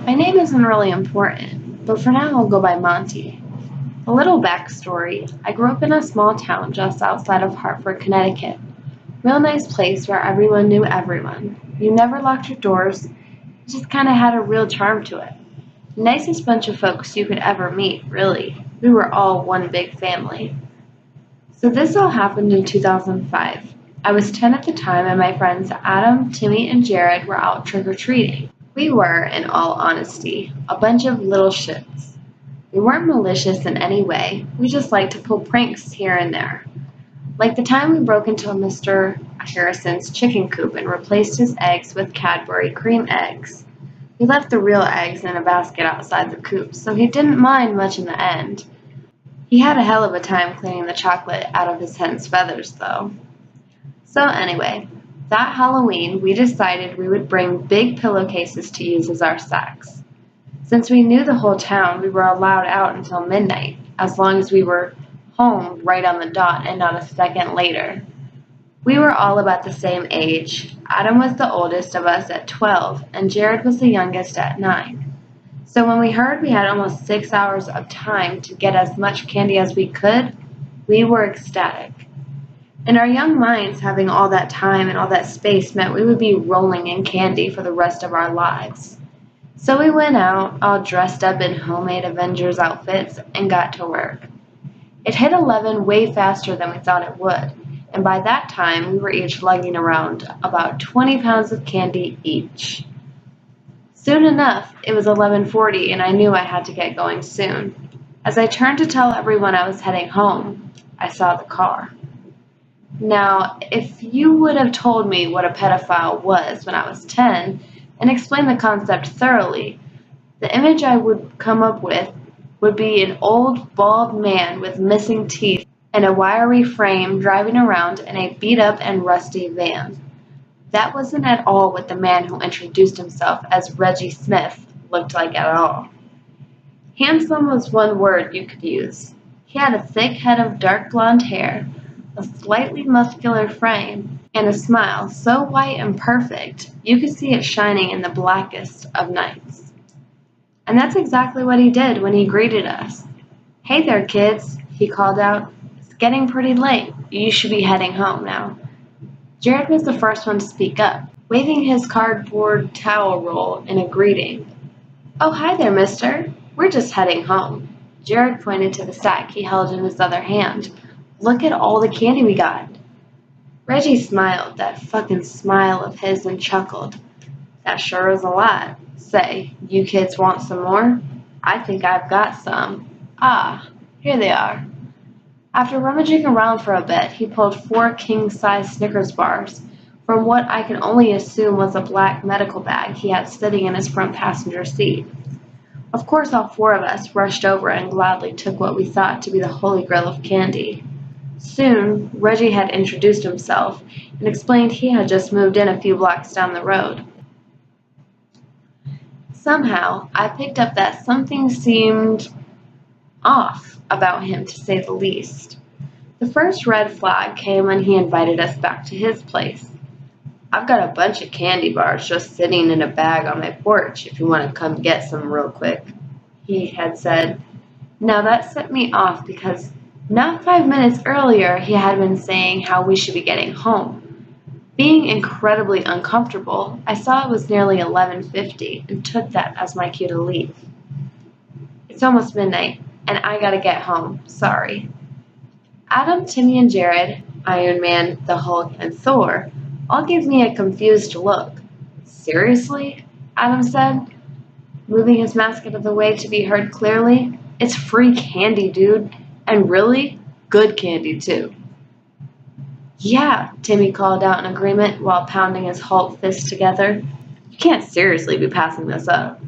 My name isn't really important, but for now I'll go by Monty. A little backstory. I grew up in a small town just outside of Hartford, Connecticut. Real nice place where everyone knew everyone. You never locked your doors. It just kind of had a real charm to it. Nicest bunch of folks you could ever meet, really. We were all one big family. So this all happened in 2005. I was 10 at the time and my friends Adam, Timmy, and Jared were out trick-or-treating. We were, in all honesty, a bunch of little shits. We weren't malicious in any way, we just liked to pull pranks here and there. Like the time we broke into Mr. Harrison's chicken coop and replaced his eggs with Cadbury cream eggs. We left the real eggs in a basket outside the coop, so he didn't mind much in the end. He had a hell of a time cleaning the chocolate out of his hen's feathers, though. So anyway, that Halloween we decided we would bring big pillowcases to use as our sacks. Since we knew the whole town, we were allowed out until midnight, as long as we were home right on the dot and not a second later. We were all about the same age. Adam was the oldest of us at 12, and Jared was the youngest at 9. So when we heard we had almost 6 hours of time to get as much candy as we could, we were ecstatic. In our young minds, having all that time and all that space meant we would be rolling in candy for the rest of our lives. So we went out, all dressed up in homemade Avengers outfits, and got to work. It hit 11 way faster than we thought it would, and by that time we were each lugging around about 20 pounds of candy each. Soon enough, it was 11:40 and I knew I had to get going soon. As I turned to tell everyone I was heading home, I saw the car. Now, if you would have told me what a pedophile was when I was 10 and explained the concept thoroughly, the image I would come up with would be an old, bald man with missing teeth and a wiry frame driving around in a beat-up and rusty van. That wasn't at all what the man who introduced himself as Reggie Smith looked like at all. Handsome was one word you could use. He had a thick head of dark blonde hair, a slightly muscular frame, and a smile so white and perfect you could see it shining in the blackest of nights. And that's exactly what he did when he greeted us. "Hey there, kids," he called out. "It's getting pretty late. You should be heading home now." Jared was the first one to speak up, waving his cardboard towel roll in a greeting. "Oh, hi there, mister. We're just heading home." Jared pointed to the sack he held in his other hand. "Look at all the candy we got." Reggie smiled, that fucking smile of his, and chuckled. "That sure is a lot. Say, you kids want some more? I think I've got some. Ah, here they are." After rummaging around for a bit, he pulled 4 king-size Snickers bars from what I can only assume was a black medical bag he had sitting in his front passenger seat. Of course, all 4 of us rushed over and gladly took what we thought to be the holy grail of candy. Soon, Reggie had introduced himself and explained he had just moved in a few blocks down the road. Somehow, I picked up that something seemed off about him, to say the least. The first red flag came when he invited us back to his place. "I've got a bunch of candy bars just sitting in a bag on my porch if you want to come get some real quick," he had said. Now that set me off because not 5 minutes earlier he had been saying how we should be getting home. Being incredibly uncomfortable, I saw it was nearly 11:50 and took that as my cue to leave. "It's almost midnight, and I gotta get home. Sorry." Adam, Timmy, and Jared, Iron Man, the Hulk, and Thor all gave me a confused look. "Seriously?" Adam said, moving his mask out of the way to be heard clearly. "It's free candy, dude. And really, good candy, too." "Yeah," Timmy called out in agreement while pounding his Hulk fists together. "You can't seriously be passing this up."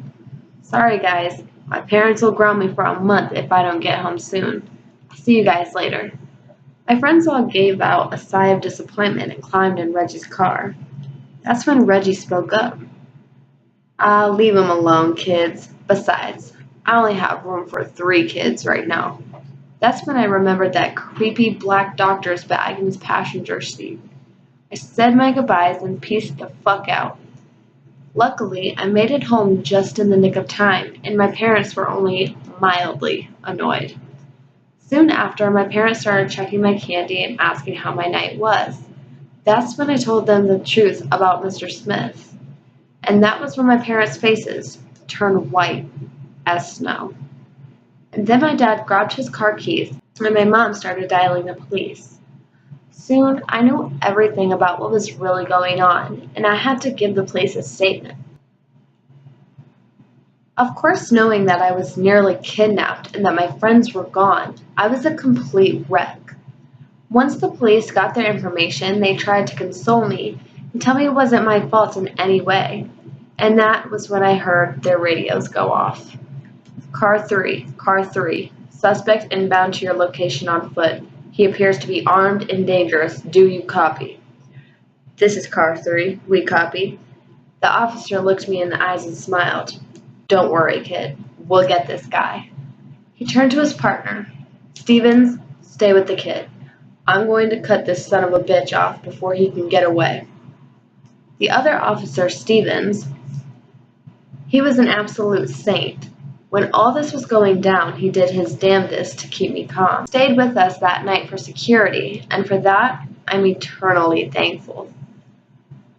"Sorry, guys. My parents will ground me for a month if I don't get home soon. I'll see you guys later." My friends all gave out a sigh of disappointment and climbed in Reggie's car. That's when Reggie spoke up. "Leave him alone, kids. Besides, I only have room for 3 kids right now." That's when I remembered that creepy black doctor's bag in his passenger seat. I said my goodbyes and peaced the fuck out. Luckily, I made it home just in the nick of time, and my parents were only mildly annoyed. Soon after, my parents started checking my candy and asking how my night was. That's when I told them the truth about Mr. Smith. And that was when my parents' faces turned white as snow. And then my dad grabbed his car keys, and my mom started dialing the police. Soon, I knew everything about what was really going on, and I had to give the police a statement. Of course, knowing that I was nearly kidnapped and that my friends were gone, I was a complete wreck. Once the police got their information, they tried to console me and tell me it wasn't my fault in any way. And that was when I heard their radios go off. Car 3, suspect inbound to your location on foot. He appears to be armed and dangerous. Do you copy? This is Car 3, we copy. The officer looked me in the eyes and smiled. Don't worry, kid. We'll get this guy. He turned to his partner. Stevens, stay with the kid. I'm going to cut this son of a bitch off before he can get away. The other officer, Stevens, he was an absolute saint. When all this was going down, he did his damnedest to keep me calm. He stayed with us that night for security, and for that, I'm eternally thankful.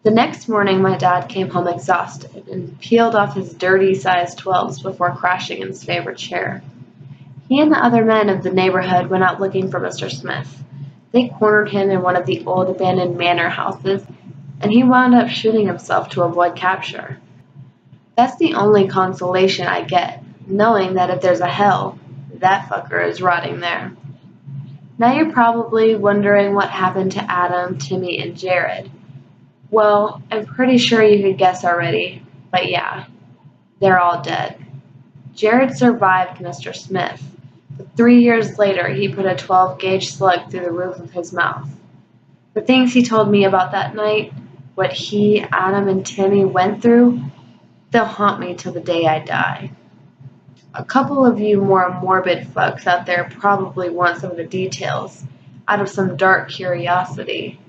The next morning, my dad came home exhausted and peeled off his dirty size 12s before crashing in his favorite chair. He and the other men of the neighborhood went out looking for Mr. Smith. They cornered him in one of the old abandoned manor houses, and he wound up shooting himself to avoid capture. That's the only consolation I get, knowing that if there's a hell, that fucker is rotting there. Now you're probably wondering what happened to Adam, Timmy, and Jared. Well, I'm pretty sure you could guess already, but yeah, they're all dead. Jared survived Mr. Smith, but 3 years later he put a 12-gauge slug through the roof of his mouth. The things he told me about that night, what he, Adam, and Timmy went through, they'll haunt me till the day I die. A couple of you more morbid fucks out there probably want some of the details, out of some dark curiosity.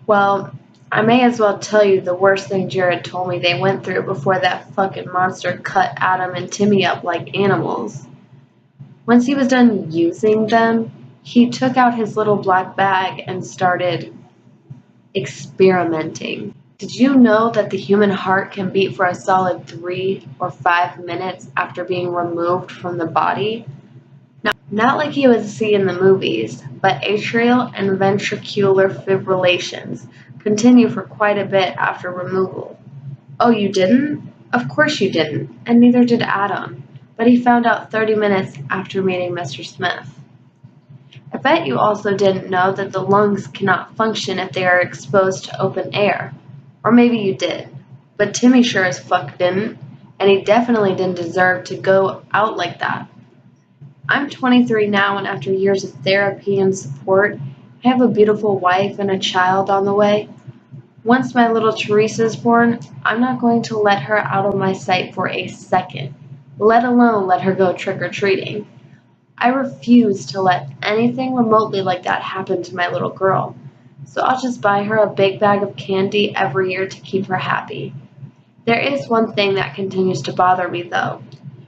Well, I may as well tell you the worst thing Jared told me they went through before that fucking monster cut Adam and Timmy up like animals. Once he was done using them, he took out his little black bag and started experimenting. Did you know that the human heart can beat for a solid 3 or 5 minutes after being removed from the body? Now, not like you would see in the movies, but atrial and ventricular fibrillations continue for quite a bit after removal. Oh, you didn't? Of course you didn't, and neither did Adam, but he found out 30 minutes after meeting Mr. Smith. I bet you also didn't know that the lungs cannot function if they are exposed to open air. Or maybe you did, but Timmy sure as fuck didn't, and he definitely didn't deserve to go out like that. I'm 23 now, and after years of therapy and support, I have a beautiful wife and a child on the way. Once my little Teresa's born, I'm not going to let her out of my sight for a second, let alone let her go trick-or-treating. I refuse to let anything remotely like that happen to my little girl. So I'll just buy her a big bag of candy every year to keep her happy. There is one thing that continues to bother me, though.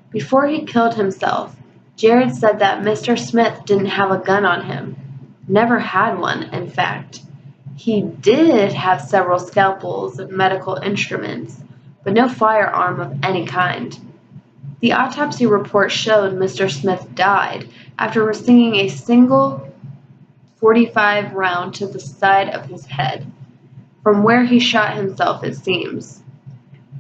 Before he killed himself, Jared said that Mr. Smith didn't have a gun on him. Never had one, in fact. He did have several scalpels and medical instruments, but no firearm of any kind. The autopsy report showed Mr. Smith died after receiving a single .45 round to the side of his head, from where he shot himself, it seems.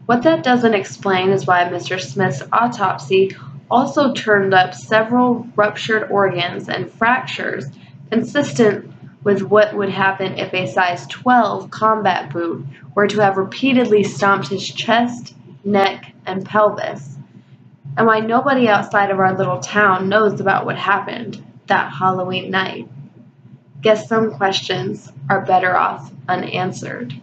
What that doesn't explain is why Mr. Smith's autopsy also turned up several ruptured organs and fractures, consistent with what would happen if a size 12 combat boot were to have repeatedly stomped his chest, neck, and pelvis, and why nobody outside of our little town knows about what happened that Halloween night. Guess some questions are better off unanswered.